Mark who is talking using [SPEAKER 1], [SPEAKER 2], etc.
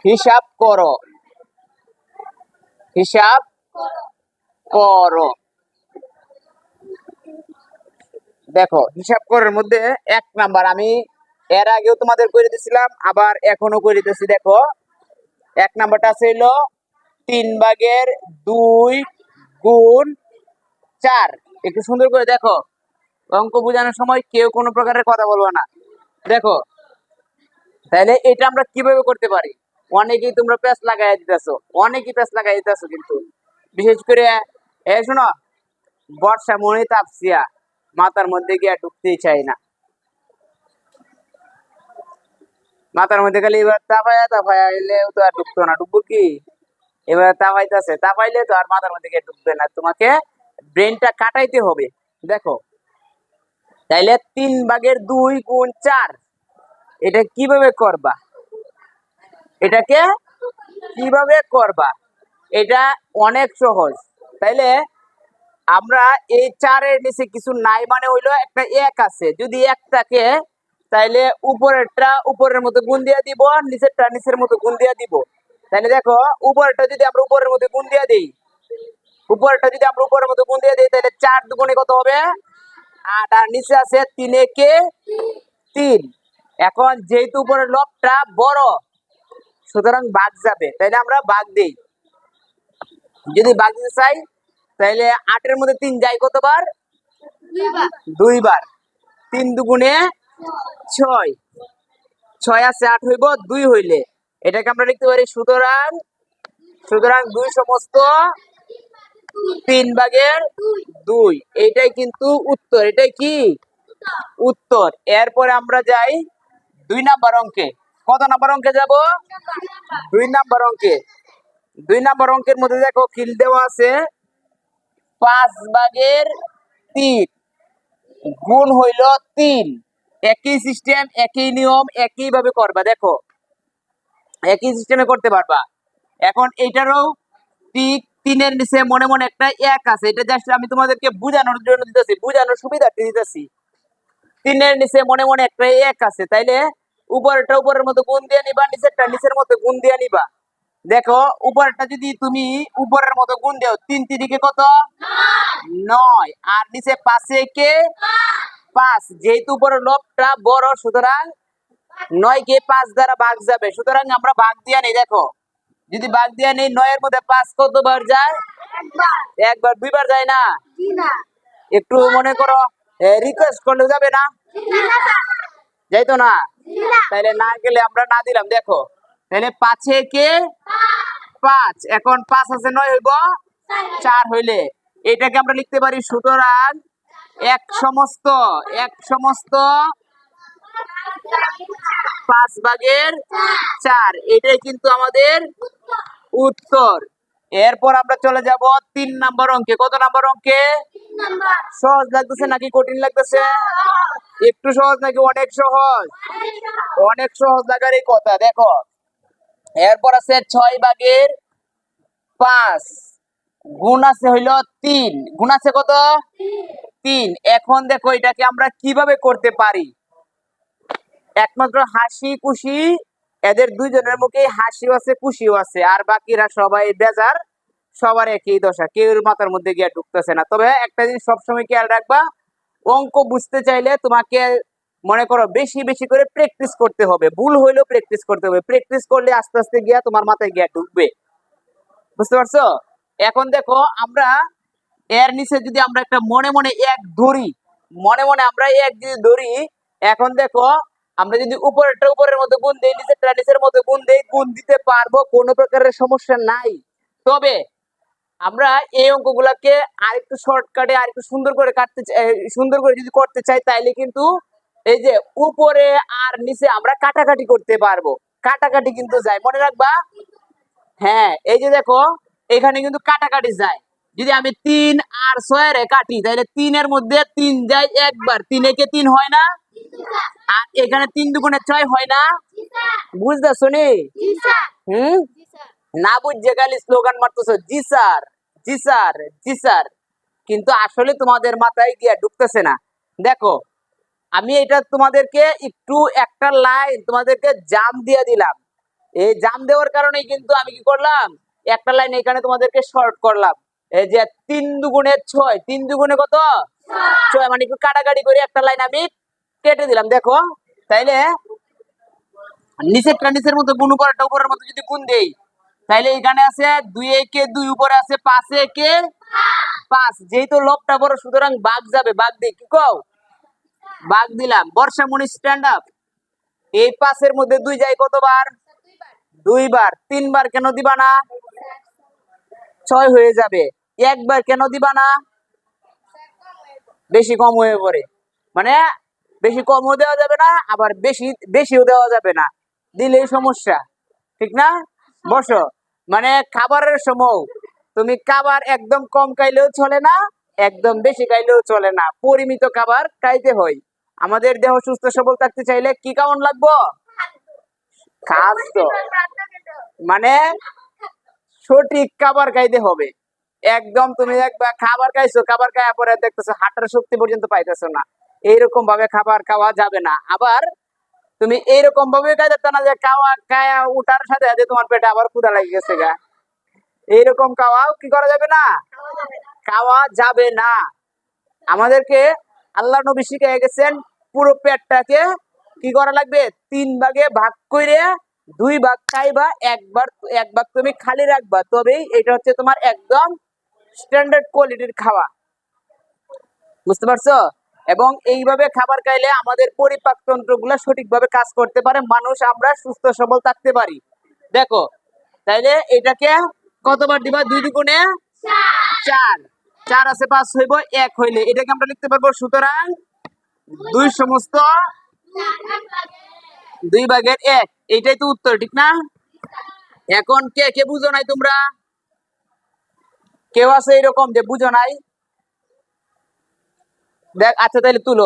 [SPEAKER 1] হিসাব করো, হিসাব করো। দেখো হিসাব করার মধ্যে 1 নাম্বার আমি এর আগেও তোমাদের করে দিয়েছিলাম, আবার এখনো করে দিতেছি। দেখো 1 নাম্বারটা আছে হলো 3/2 গুণ 4। একটু সুন্দর করে দেখো, অঙ্ক বোঝানোর সময় কেউ কোনো প্রকারের কথা বলবো না। দেখো তাহলে এটা আমরা কিভাবে করতে পারি? অনেকেই তোমরা প্যাচ লাগাই দিতেছো, অনেকেই প্যাচ লাগাই দিতেছো, কিন্তু বিশেষ করে শোনো, বর্ষা মনে তাপসিয়া মাথার মধ্যে গিয়ে ঢুকতেই চাই না। মাথার মধ্যে খালি এবার তাপায়া তাপায়া এলেও তো আর ঢুকতো না, ঢুকবো কি? এবার তাপাইতেছে, তাপাইলে তো আর মাথার মধ্যে গিয়ে ঢুকবে না, তোমাকে ব্রেনটা কাটাইতে হবে। দেখো তাইলে 3/2 গুণ 4 এটা কিভাবে করবা? এটাকে কিভাবে করবা? এটা অনেক সহজ। তাইলে আমরা এই 4-এর নিচে কিছু নাই, মানে হইলো একটা 1 আছে, যদি 1 থাকে তাইলে উপরেরটা উপরের মতো গুণ দিয়ে দিব, নিচেরটা নিচের মতো গুণ দিয়ে দিব। তাহলে দেখো উপরেরটা যদি আমরা উপরের মতো গুণ দিয়ে দিই, উপরেরটা যদি আমরা উপরের মতো গুণ দিয়ে দিই, তাহলে 4 দুগুণে কত হবে? 8। আর নিচে আছে 3 × 3। এখন যেহেতু উপরের লবটা বড়, সুতরাং ভাগ যাবে, তাইলে আমরা ভাগ দেই। যদি ভাগ দিতে চাই তাহলে 8-এর মধ্যে 3 যায় কতবার? 2 বার। 3 দুগুণে 6, 6 আছে 8 হইব 2 হইলে এটাকে আমরা লিখতে পারি সুতরাং, সুতরাং 2 সমস্ত 3/2। এইটাই কিন্তু উত্তর। এটাই কি উত্তর। এরপরে আমরা যাই 2 নাম্বার অঙ্কে। কত নাম্বার অঙ্কে যাব? 2 নাম্বার অঙ্কে। 2 নাম্বার অঙ্কের মধ্যে দেখো কিল দেওয়া আছে 5/3 গুণ হইল 3। একই সিস্টেম, একই নিয়ম, একই ভাবে করবা। দেখো একই সিস্টেমে করতে পারবা। এখন এইটারও ঠিক 3-এর নিচে মনে মনে একটা 1 আছে, এটা জাস্ট আমি তোমাদেরকে বোঝানোর জন্য দিতেছি, বোঝানোর সুবিধার্থে দিতেছি। 3-এর নিচে মনে মনে একটা 1 আছে, তাইলে উপরেরটা উপরের মতো গুণ দিয়ে নিবা, নিচেরটা নিচের মতো গুণ দিয়ে নিবা। দেখো উপরেরটা যদি তুমি উপরের মতো গুণ দাও, 3 3 কত? 9। আর নিচে 5 কে 5। যেহেতু উপরের লবটা বড়, সুতরাং 9 কে 5 দ্বারা ভাগ যাবে, সুতরাং আমরা ভাগ দিয়ে নেই। দেখো যদি ভাগ দিয়ে নেই, 9-এর মধ্যে 5 কতবার যায়? একবার। 2 বার যায় না? একটু মনে করো রিকোয়েস্ট করলে যাবে না? যাইতো না? তাইলে না গেলে আমরা না দিলাম। দেখো তাহলে 5 কে 5, এখন 5 আছে 9 হইব 4 হইলে এটাকে আমরা লিখতে পারি সুতরাং 1 সমস্ত 5/4। এটাই কিন্তু আমাদের উত্তর। এরপর আমরা চলে যাব 3 নাম্বার অঙ্কে। কত নাম্বার অঙ্কে? সহজ লাগতেছে নাকি কঠিন লাগতেছে? একটু সহজ নাকি অনেক সহজ? অনেক সহজ লাগারই কথা। দেখো এরপর আছে 6/5 গুণ আছে হইল 3। গুণ আছে কত? 3। এখন দেখো এটাকে আমরা কিভাবে করতে পারি? একমাত্র হাসি খুশি, এদের দুইজনের মুখে হাসিও আছে খুশিও আছে, আর বাকিরা সবাই বেজার, সবার একই দশা, কেউ মাথার মধ্যে গিয়ে ঢুকতেছে না। তবে একটা জিনিস সবসময় খেয়াল রাখবা, অঙ্ক বুঝতে চাইলে তোমাকে মনে করো বেশি বেশি করে প্র্যাকটিস করতে হবে। ভুল হইলেও প্র্যাকটিস করতে হবে, প্র্যাকটিস করলে আস্তে আস্তে গিয়া তোমার মাথায় গিয়া ঢুকবে। বুঝতে পারছো? এখন দেখো আমরা এর নিচে যদি আমরা একটা মনে মনে 1 ধরি, মনে মনে আমরা 1 যদি ধরি, এখন দেখো আমরা যদি উপরেরটা উপরের মতো গুণ দেই, নিচেরটা নিচের মতো গুণ দেই, গুণ দিতে পারবো, কোনো প্রকারের সমস্যা নাই। তবে আমরা এই অঙ্কগুলাকে আরেকটু শর্টকাটে আরেকটু সুন্দর করে সুন্দর করে যদি করতে চাই, তাইলে কিন্তু এই যে উপরে আর নিচে আমরা কাটাকাটি করতে পারবো। কাটাকাটি কিন্তু যায়, মনে রাখবা। হ্যাঁ এই যে দেখো এখানে কিন্তু কাটাকাটি যায়। যদি আমি 3 আর 6 এর কাটি, তাহলে 3-এর মধ্যে 3 যায় একবার, 3 একে 3 হয় না? আর এখানে 3 দুগুণে 6 হয় না? বুঝতেছো নি? হুম, না বুঝে খালি স্লোগান মারতেছো জি স্যার, জি স্যার, জি স্যার, কিন্তু আসলে তোমাদের মাথায় গিয়া ঢুকতেছে না। দেখো আমি এটা তোমাদেরকে একটু একটা লাইন তোমাদেরকে জাম দিয়ে দিলাম, এই জাম দেওয়ার কারণেই কিন্তু আমি কি করলাম, একটা লাইন এখানে তোমাদেরকে শর্ট করলাম। এই যে 3 দুগুণে 6, 3 দুগুণে কত 6, মানে একটু কাটাকাটি করে একটা লাইন আমি কেটে দিলাম। দেখো তাইলে নিচেরটা নিচের মতো, গুণ উপরেরটা উপরের মতো যদি গুণ দেই, তাইলে এখানে আছে 2 একে 2, উপরে আছে 5 একে 5। যেহেতু লবটা বড় সুতরাং বাঘ যাবে, বাঘ দিই, কি কও, বাঘ দিলাম। বর্ষামণি স্ট্যান্ড আপ। এই 5-এর মধ্যে 2 যায় কতবার, 2 বার। 3 বার কেন দিবা না, 6 হয়ে যাবে। একবার কেন দিবা না, বেশি কম হয়ে পড়ে, মানে বেশি কমও দেওয়া যাবে না, আবার বেশিও দেওয়া যাবে না, দিলেই সমস্যা, ঠিক না? বসো, মানে খাবারের সময় তুমি খাবার একদম কম খাইলেও চলে না, একদম বেশি খাইলেও চলে না, পরিমিত খাবার খাইতে হয়। আমাদের দেহ সুস্থ সবল থাকতে চাইলে কি খাওয়ান লাগবো, খাদ্য, মানে সঠিক খাবার খাইতে হবে। একদম তুমি একবার খাবার খাইছো, খাবার খাওয়ার পরে দেখতেছো হাঁটার শক্তি পর্যন্ত পাইতেছো না, এইরকম ভাবে খাবার খাওয়া যাবে না। আবার তুমি এইরকম ভাবে খাইতে না যে খাওয়া খায়া উঠার সাথে সাথে তোমার পেটে আবার ক্ষুধা লেগে গেছে গা, এইরকম খাওয়াও কি করা যাবে না, খাওয়া যাবে না। আমাদেরকে আল্লাহ নবী শিখিয়ে গেছেন পুরো পেটটাকে কি করা লাগবে, 3 ভাগে ভাগ করে 2 ভাগ খাইবা, এক ভাগ তুমি খালি রাখবা, তবেই এটা হচ্ছে তোমার একদম স্ট্যান্ডার্ড কোয়ালিটির খাওয়া। বুঝতে পারছো? এবং এইভাবে খাবার খাইলে আমাদের পরিপাক তন্ত্রগুলো সঠিকভাবে কাজ করতে পারে, মানুষ আমরা সুস্থ সবল থাকতে পারি। দেখো তাইলে এটাকে কতবার দিবা, 2 দুগুণে 4, 4 আছে 5 হইব 1 হইলে এটাকে আমরা লিখতে পারবো, সুতরাং 2 এইটাই তো উত্তর, ঠিক না? এখন কে কে বুঝো নাই তোমরা, কেউ আছে এরকম যে বুঝো নাই? দেখ, আচ্ছা তাহলে তুলো।